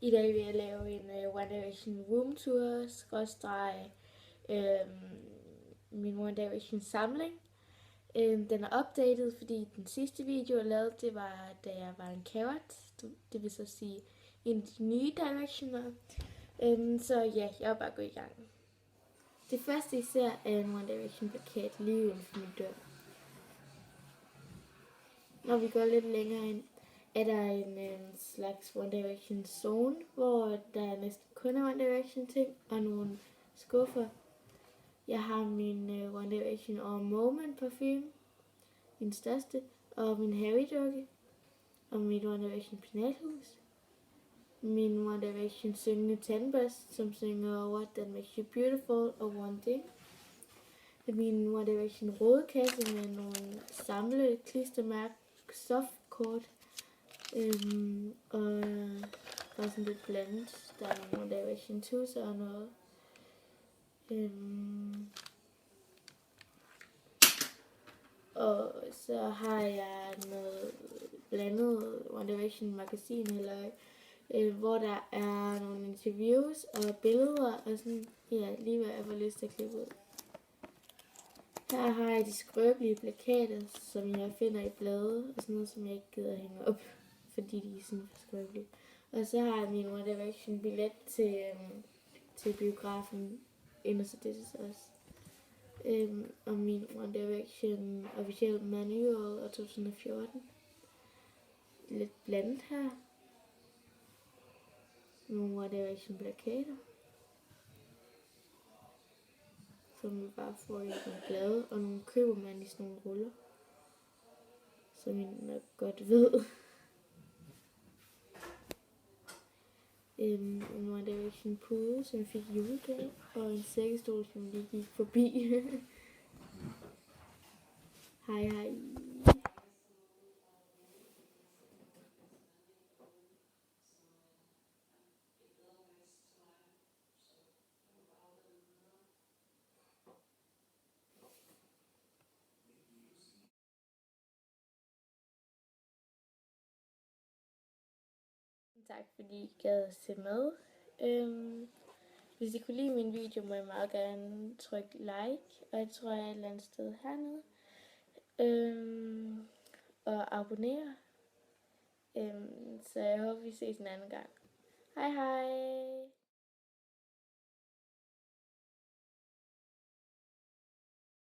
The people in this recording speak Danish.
I dag vil jeg lave en One Direction room tour, min One Direction samling. Den er opdateret, fordi den sidste video jeg lavede, det var da jeg var en carrot. Det vil så sige en af de nye Directioner. Så ja, jeg vil bare gå i gang. Det første I ser er en One Direction plakat lige uden for min dør. Når vi går lidt længere ind, er der en slags One Direction zone, hvor der næsten kun er One Direction ting og nogle skuffer. Jeg har min One Direction All Moment parfume, min største, og min Harry dukke, og min One Direction penalhus. Min One Direction syngende tandbørste, som synger What That Makes You Beautiful og One Thing. Min One Direction rådkasse med nogle samlede klistermærke softkort. Og bare sådan lidt blandet. Der er nogle One Direction tusser og noget. Og så har jeg noget blandet One Direction magasin, hvor der er nogle interviews og billeder og sådan, ja, lige hvad jeg får lyst til at klippe ud. Her har jeg de skrøbelige plakater, som jeg finder i blade, og sådan noget, som jeg ikke gider at hænge op, fordi de er sådan for skrøbelige. Og så har jeg min One Direction billet til biografen, så det også. Og min One Direction official manual af 2014. Lidt blandet her. Nogle One Direction plakater, som man bare får i nogle blade, og nogle køber man i sådan nogle ruller, som I nok godt ved. En One Direction pude, som jeg fik i julegave, og en sækkestol, som lige gik forbi. Hej. Tak fordi I gad at se med. Hvis I kunne lide min video, må I meget gerne trykke like, og jeg tror jeg er et eller andet sted hernede. Og abonnere. Så jeg håber vi ses en anden gang. Hej.